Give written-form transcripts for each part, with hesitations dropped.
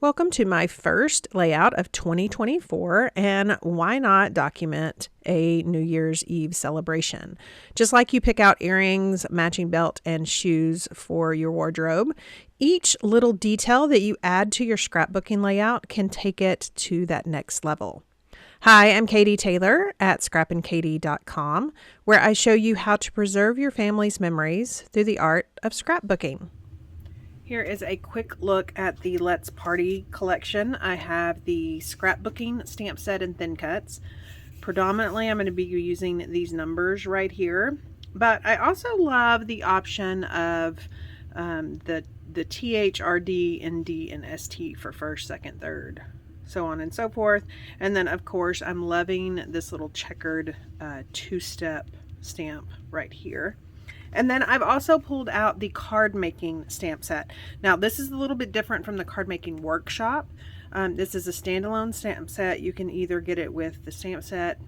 Welcome to my first layout of 2024, and why not document a New Year's Eve celebration? Just like you pick out earrings, matching belt, and shoes for your wardrobe, each little detail that you add to your scrapbooking layout can take it to that next level. Hi, I'm Katie Taylor at scrappinkaty.com, where I show you how to preserve your family's memories through the art of scrapbooking. Here is a quick look at the Let's Party collection. I have the scrapbooking stamp set and thin cuts. Predominantly, I'm going to be using these numbers right here, but I also love the option of the TH, RD, ND, and ST for first, second, third, so on and so forth. And then, of course, I'm loving this little checkered two-step stamp right here. And then I've also pulled out the card making stamp set. Now this is a little bit different from the card making workshop. This is a standalone stamp set. You can either get it with the stamp set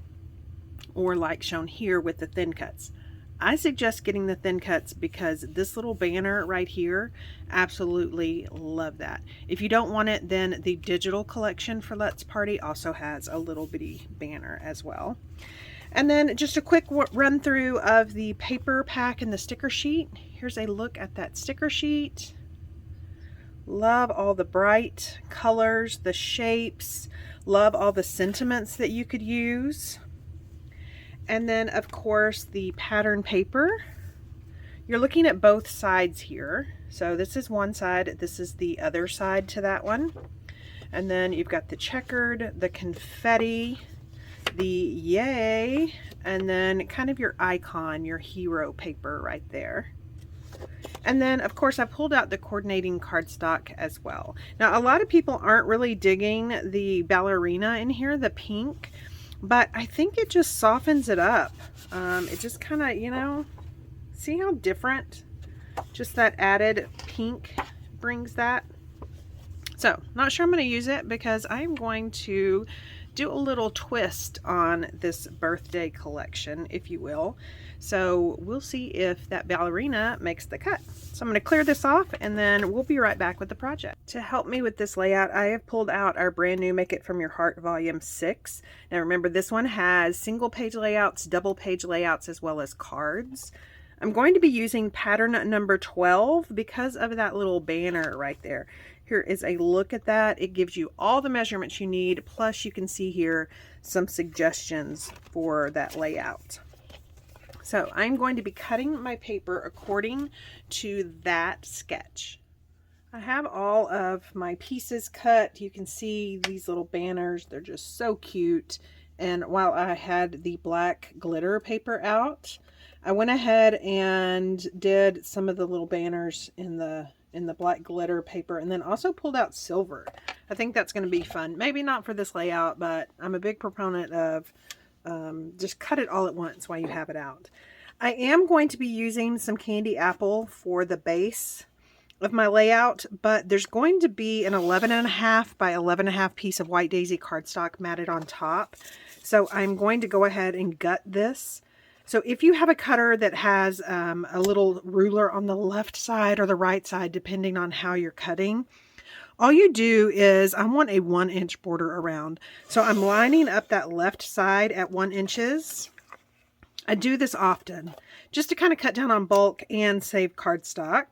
or like shown here with the thin cuts. I suggest getting the thin cuts because this little banner right here, absolutely love that. If you don't want it, then the digital collection for Let's Party also has a little bitty banner as well. And then just a quick run through of the paper pack and the sticker sheet. Here's a look at that sticker sheet. Love all the bright colors, the shapes, love all the sentiments that you could use. And then of course the pattern paper. You're looking at both sides here. So this is one side, this is the other side to that one. And then you've got the checkered, the confetti, the yay, and then kind of your icon, your hero paper right there. And then of course I pulled out the coordinating cardstock as well. Now a lot of people aren't really digging the ballerina in here, the pink, but I think it just softens it up. It just kind of, you know, see how different just that added pink brings that. So not sure I'm going to use it because I'm going to do a little twist on this birthday collection, if you will. So we'll see if that ballerina makes the cut. So I'm going to clear this off and then we'll be right back with the project. To help me with this layout, I have pulled out our brand new Make It From Your Heart Volume 6. Now remember, this one has single page layouts, double page layouts, as well as cards. I'm going to be using pattern number 12 because of that little banner right there. Here is a look at that. It gives you all the measurements you need, plus you can see here some suggestions for that layout. So I'm going to be cutting my paper according to that sketch. I have all of my pieces cut. You can see these little banners. They're just so cute. And while I had the black glitter paper out, I went ahead and did some of the little banners in the black glitter paper, and then also pulled out silver. I think that's going to be fun. Maybe not for this layout, but I'm a big proponent of just cut it all at once while you have it out. I am going to be using some candy apple for the base of my layout, but there's going to be an 11.5 by 11.5 piece of white daisy cardstock matted on top. So I'm going to go ahead and gut this. So if you have a cutter that has a little ruler on the left side or the right side, depending on how you're cutting, all you do is, I want a 1-inch border around. So I'm lining up that left side at 1 inches. I do this often just to kind of cut down on bulk and save cardstock.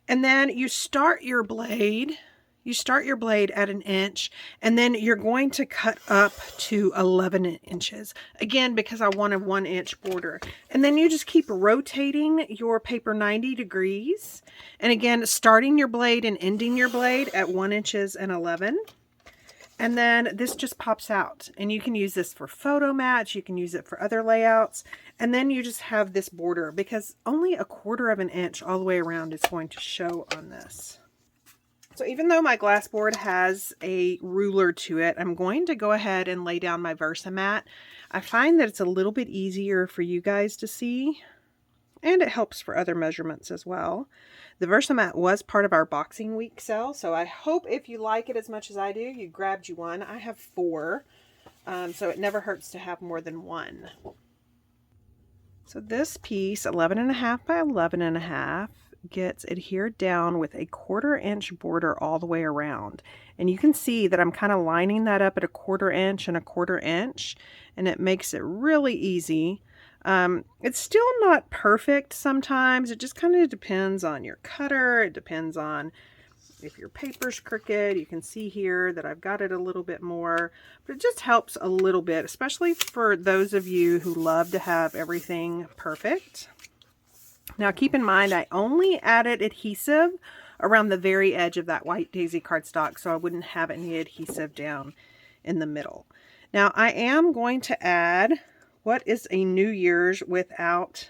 And then you start your blade. You start your blade at 1 inch, and then you're going to cut up to 11 inches. Again, because I want a 1-inch border. And then you just keep rotating your paper 90 degrees. And again, starting your blade and ending your blade at 1 inches and 11. And then this just pops out. And you can use this for photo match. You can use it for other layouts. And then you just have this border, because only 1/4 of an inch all the way around is going to show on this. So even though my glass board has a ruler to it, I'm going to go ahead and lay down my Versamat. I find that it's a little bit easier for you guys to see, and it helps for other measurements as well. The Versamat was part of our Boxing Week sale, so I hope if you like it as much as I do, you grabbed you one. I have 4, so it never hurts to have more than one. So this piece, 11.5 by 11.5, gets adhered down with a 1/4 inch border all the way around. And you can see that I'm kind of lining that up at a 1/4 inch and a 1/4 inch, and it makes it really easy. It's still not perfect sometimes. It just kind of depends on your cutter. It depends on if your paper's crooked. You can see here that I've got it a little bit more, but it just helps a little bit, especially for those of you who love to have everything perfect. Now keep in mind, I only added adhesive around the very edge of that white daisy cardstock, so I wouldn't have any adhesive down in the middle. Now I am going to add what is a New Year's without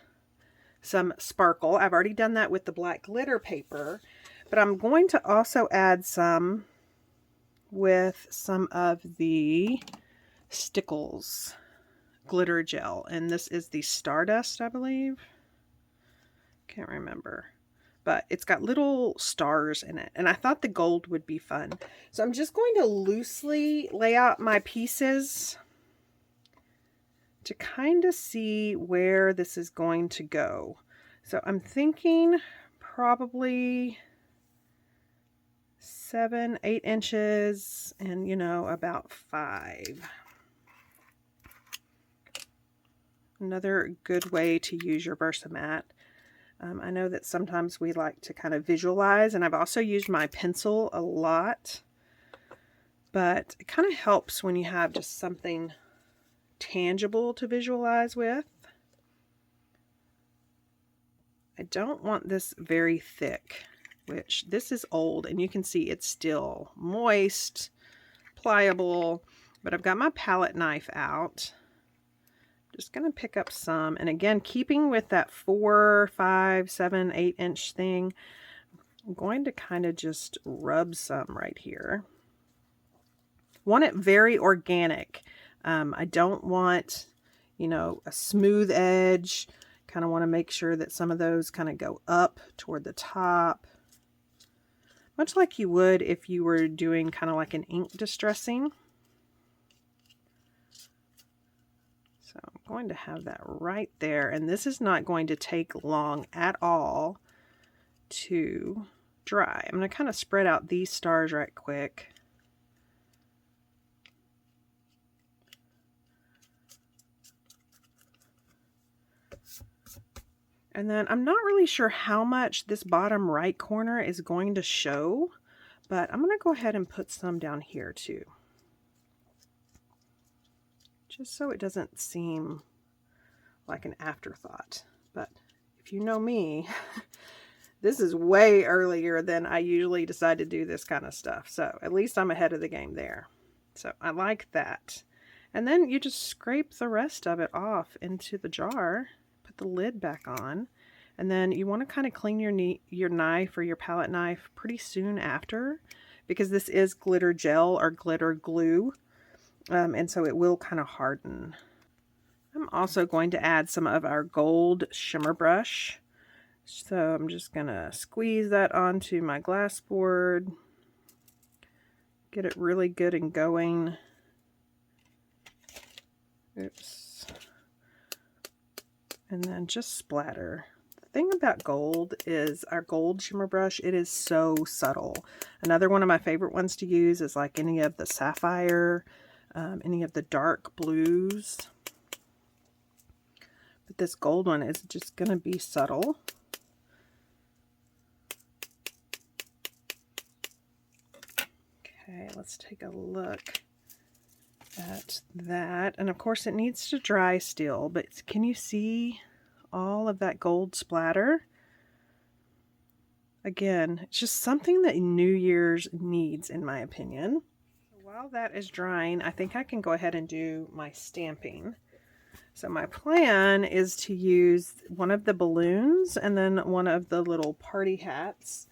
some sparkle. I've already done that with the black glitter paper, but I'm going to also add some with some of the Stickles glitter gel, and this is the Stardust, I believe. Can't remember, but it's got little stars in it, and I thought the gold would be fun. So I'm just going to loosely lay out my pieces to kind of see where this is going to go. So I'm thinking probably 7, 8 inches and, you know, about 5. Another good way to use your Versamat. I know that sometimes we like to kind of visualize, and I've also used my pencil a lot, but it kind of helps when you have just something tangible to visualize with. I don't want this very thick, which this is old, and you can see it's still moist, pliable, but I've got my palette knife out. Just going to pick up some, and again, keeping with that 4, 5, 7, 8 inch thing, I'm going to kind of just rub some right here. Want it very organic. I don't want, you know, a smooth edge. Kind of want to make sure that some of those kind of go up toward the top, much like you would if you were doing kind of like an ink distressing. So I'm going to have that right there, and this is not going to take long at all to dry. I'm going to kind of spread out these stars right quick. And then I'm not really sure how much this bottom right corner is going to show, but I'm going to go ahead and put some down here too, just so it doesn't seem like an afterthought. But if you know me, this is way earlier than I usually decide to do this kind of stuff. So at least I'm ahead of the game there. So I like that. And then you just scrape the rest of it off into the jar, put the lid back on, and then you want to kind of clean your knife or your palette knife pretty soon after, because this is glitter gel or glitter glue. And so it will kind of harden. I'm also going to add some of our gold shimmer brush. So I'm just going to squeeze that onto my glass board. Get it really good and going. Oops. And then just splatter. The thing about gold is our gold shimmer brush, it is so subtle. Another one of my favorite ones to use is like any of the sapphire, any of the dark blues. But this gold one is just going to be subtle. Okay, let's take a look at that. And of course it needs to dry still, but can you see all of that gold splatter? Again, it's just something that New Year's needs, in my opinion. While that is drying, I think I can go ahead and do my stamping. So my plan is to use one of the balloons and then one of the little party hats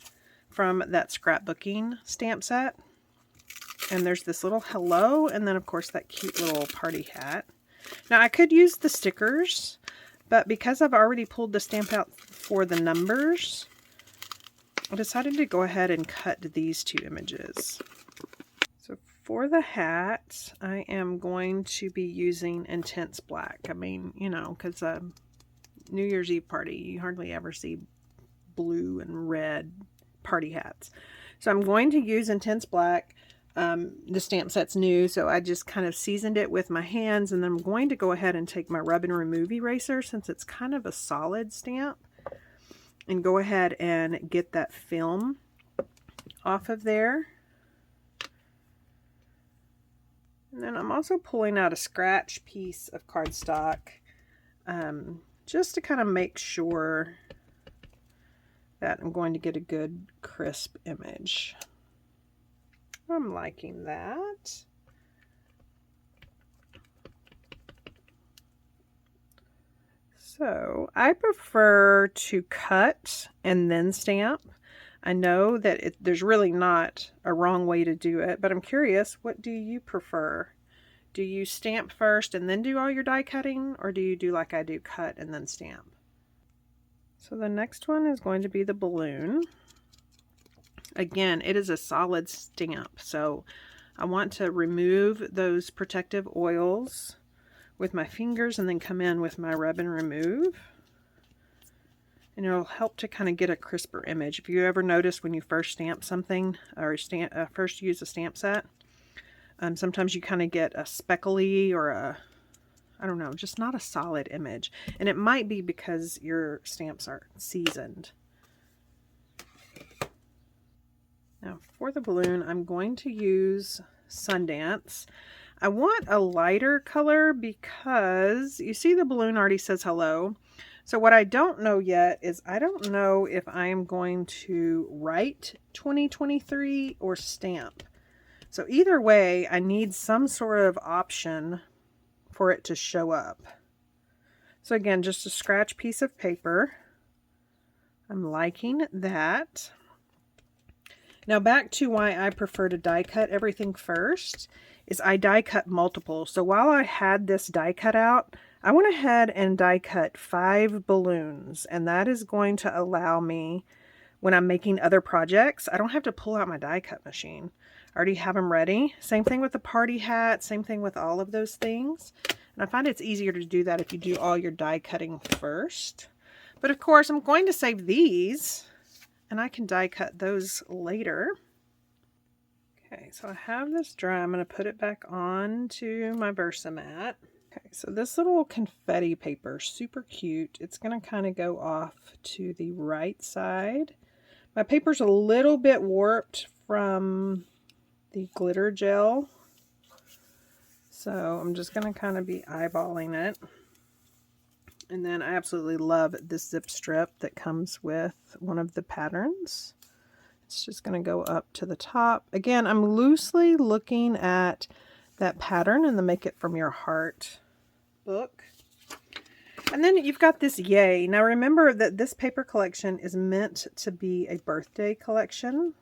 from that scrapbooking stamp set. And there's this little hello, and then of course that cute little party hat. Now I could use the stickers, but because I've already pulled the stamp out for the numbers, I decided to go ahead and cut these two images. So for the hat, I am going to be using intense black. I mean, you know, because New Year's Eve party, you hardly ever see blue and red party hats. So I'm going to use Intense Black. The stamp set's new, so I just kind of seasoned it with my hands, and then I'm going to go ahead and take my rub and remove eraser, since it's kind of a solid stamp, and go ahead and get that film off of there. And then I'm also pulling out a scratch piece of cardstock, just to kind of make sure that I'm going to get a good crisp image. I'm liking that. So I prefer to cut and then stamp. I know that there's really not a wrong way to do it, but I'm curious, what do you prefer? Do you stamp first and then do all your die cutting, or do you do like I do, cut and then stamp? So the next one is going to be the balloon. Again, it is a solid stamp, so I want to remove those protective oils with my fingers and then come in with my rub and remove. And it'll help to kind of get a crisper image. If you ever notice when you first stamp something, or first use a stamp set, sometimes you kind of get a speckly or a, I don't know, just not a solid image. And it might be because your stamps are seasoned. Now for the balloon, I'm going to use Sundance. I want a lighter color because you see the balloon already says hello. So what I don't know yet is I don't know if I'm going to write 2023 or stamp. So either way, I need some sort of option for it to show up. So again, just a scratch piece of paper. I'm liking that. Now back to why I prefer to die cut everything first is I die cut multiple. So while I had this die cut out, I went ahead and die cut 5 balloons, and that is going to allow me, when I'm making other projects, I don't have to pull out my die cut machine. I already have them ready. Same thing with the party hat, same thing with all of those things. And I find it's easier to do that if you do all your die cutting first. But of course, I'm going to save these, and I can die cut those later. Okay, so I have this dry. I'm going to put it back onto my Versamat. Okay, so this little confetti paper, super cute. It's going to kind of go off to the right side. My paper's a little bit warped from the glitter gel, so I'm just going to kind of be eyeballing it. And then I absolutely love this zip strip that comes with one of the patterns. It's just going to go up to the top. Again, I'm loosely looking at that pattern in the Make It From Your Heart book. And then you've got this Yay. Now remember that this paper collection is meant to be a birthday collection.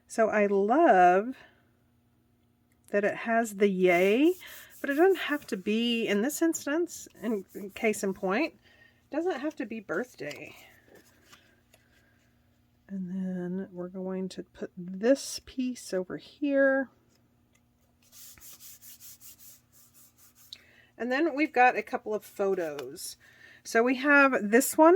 So I love that it has the Yay, but it doesn't have to be, in this instance, in case in point, it doesn't have to be birthday. And then we're going to put this piece over here. And then we've got a couple of photos. So we have this one.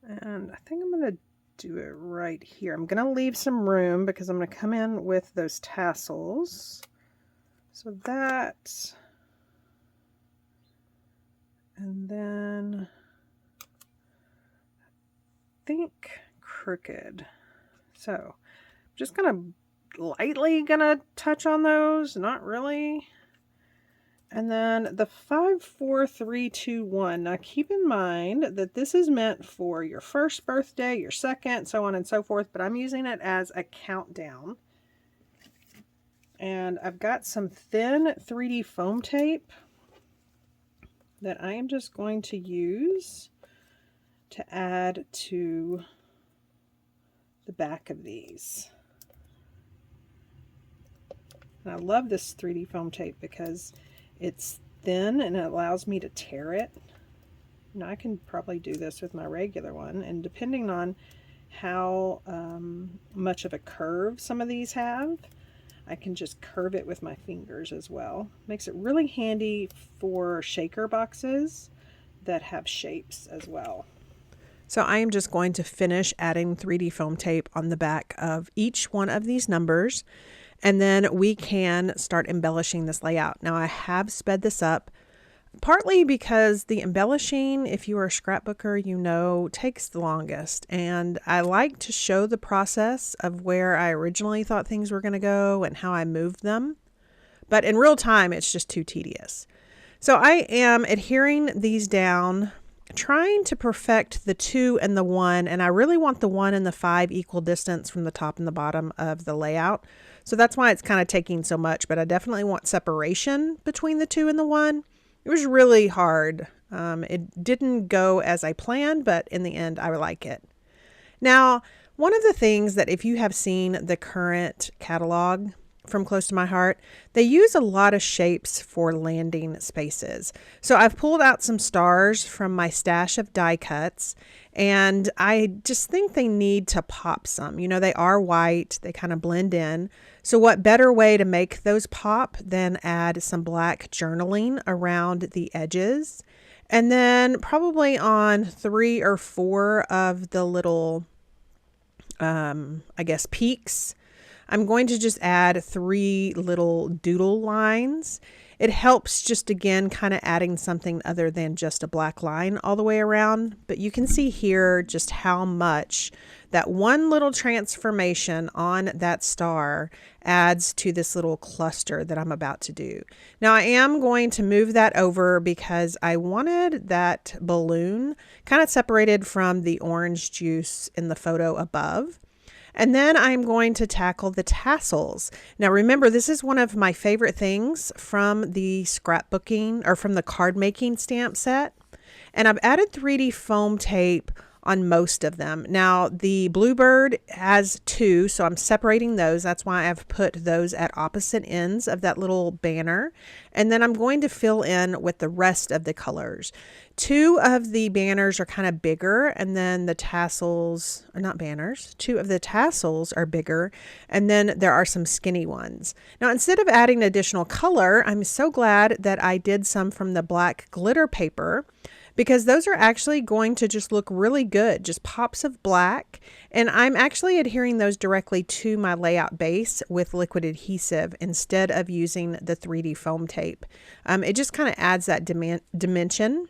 And I think I'm going to do it right here. I'm going to leave some room because I'm going to come in with those tassels. So that. And then think crooked. So I'm just lightly gonna touch on those, not really. And then the 5, 4, 3, 2, 1. Now keep in mind that this is meant for your first birthday, your second, so on and so forth, but I'm using it as a countdown. And I've got some thin 3D foam tape that I am just going to use to add to the back of these. And I love this 3D foam tape because it's thin and it allows me to tear it. Now I can probably do this with my regular one, and depending on how much of a curve some of these have, I can just curve it with my fingers as well. Makes it really handy for shaker boxes that have shapes as well. So I am just going to finish adding 3D foam tape on the back of each one of these numbers, and then we can start embellishing this layout. Now I have sped this up, partly because the embellishing, if you are a scrapbooker, you know, takes the longest. And I like to show the process of where I originally thought things were going to go and how I moved them. But in real time, it's just too tedious. So I am adhering these down, trying to perfect the 2 and the 1. And I really want the 1 and the 5 equal distance from the top and the bottom of the layout. So that's why it's kind of taking so much. But I definitely want separation between the 2 and the 1. It was really hard. It didn't go as I planned, but in the end, I like it. Now, one of the things that if you have seen the current catalog from Close to My Heart, they use a lot of shapes for landing spaces. So I've pulled out some stars from my stash of die cuts, and I just think they need to pop some. You know, they are white, they kind of blend in. So what better way to make those pop than add some black journaling around the edges? And then probably on 3 or 4 of the little, I guess, peaks, I'm going to just add 3 little doodle lines. It helps just, again, kind of adding something other than just a black line all the way around. But you can see here just how much that one little transformation on that star adds to this little cluster that I'm about to do. Now I am going to move that over because I wanted that balloon kind of separated from the orange juice in the photo above. And then I'm going to tackle the tassels. Now remember, this is one of my favorite things from the scrapbooking or from the card making stamp set. And I've added 3D foam tape on most of them. Now the bluebird has 2, so I'm separating those. That's why I've put those at opposite ends of that little banner. And then I'm going to fill in with the rest of the colors. 2 of the banners are kind of bigger, and then the tassels are not banners. 2 of the tassels are bigger, and then there are some skinny ones. Now instead of adding additional color, I'm so glad that I did some from the black glitter paper, because those are actually going to just look really good, just pops of black. And I'm actually adhering those directly to my layout base with liquid adhesive instead of using the 3D foam tape. It just kind of adds that dimension.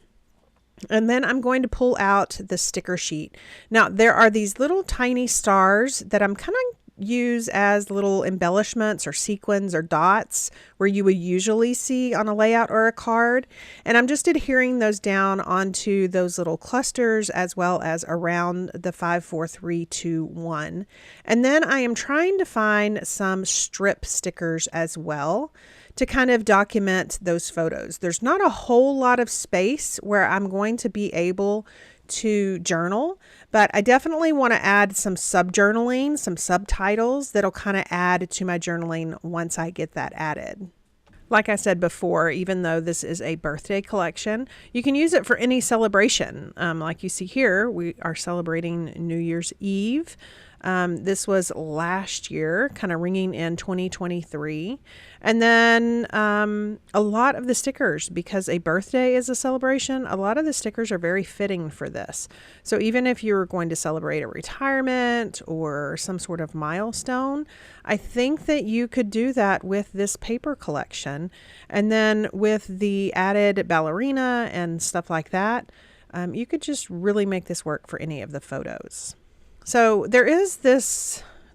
And then I'm going to pull out the sticker sheet. Now there are these little tiny stars that I'm kind of use as little embellishments or sequins or dots where you would usually see on a layout or a card. And I'm just adhering those down onto those little clusters as well as around the 5, 4, 3, 2, 1. And then I am trying to find some strip stickers as well to kind of document those photos. There's not a whole lot of space where I'm going to be able to journal, but I definitely want to add some subjournaling, some subtitles that'll kind of add to my journaling once I get that added. Like I said before, even though this is a birthday collection, you can use it for any celebration. Like you see here, we are celebrating New Year's Eve. This was last year, kind of ringing in 2023. And then a lot of the stickers, because a birthday is a celebration, a lot of the stickers are very fitting for this. So even if you're going to celebrate a retirement or some sort of milestone, I think that you could do that with this paper collection. And then with the added ballerina and stuff like that, you could just really make this work for any of the photos. So there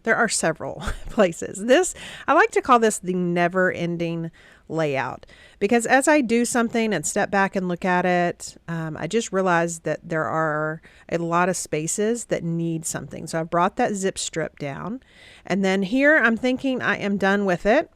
are several places. I like to call this the never-ending layout, because as I do something and step back and look at it, I just realized that there are a lot of spaces that need something. So I've brought that zip strip down, and then here I'm thinking I am done with it.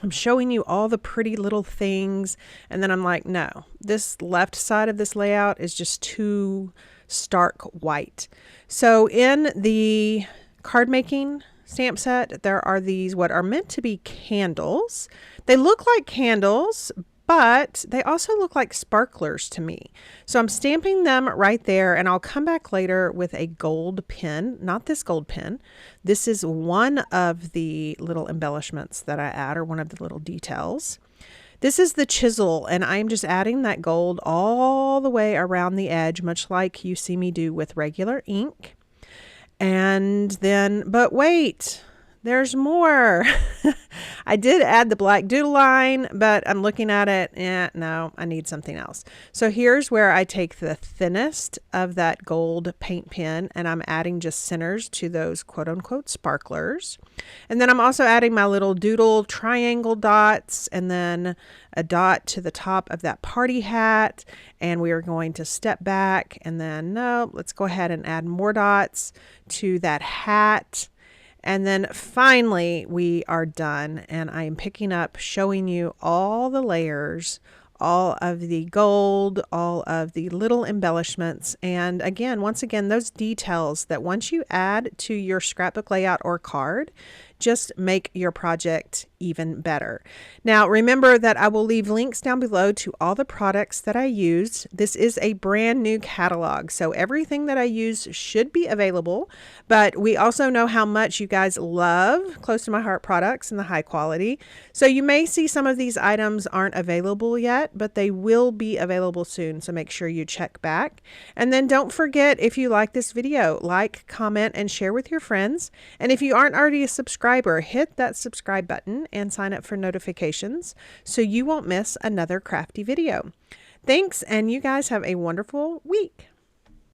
I'm showing you all the pretty little things, and then I'm like, no, this left side of this layout is just too stark white. So in the card making stamp set, there are these what are meant to be candles. They look like candles, but they also look like sparklers to me. So I'm stamping them right there, and I'll come back later with a gold pen, not this gold pen. This is one of the little embellishments that I add, or one of the little details. This is the chisel, and I'm just adding that gold all the way around the edge, much like you see me do with regular ink. And then, but wait, there's more. I did add the black doodle line, but I'm looking at it. No, I need something else. So here's where I take the thinnest of that gold paint pen and I'm adding just centers to those quote unquote sparklers. And then I'm also adding my little doodle triangle dots and then a dot to the top of that party hat. And we are going to step back and then, no, let's go ahead and add more dots to that hat. And then finally we are done, and I am picking up, showing you all the layers, all of the gold, all of the little embellishments. And again, once again, those details that once you add to your scrapbook layout or card, just make your project even better. Now, remember that I will leave links down below to all the products that I use. This is a brand new catalog, so everything that I use should be available, but we also know how much you guys love close to my heart products and the high quality. So you may see some of these items aren't available yet, but they will be available soon, so make sure you check back. And then don't forget, if you like this video, like, comment, and share with your friends. And if you aren't already a subscriber, hit that subscribe button and sign up for notifications so you won't miss another crafty video. Thanks, and you guys have a wonderful week.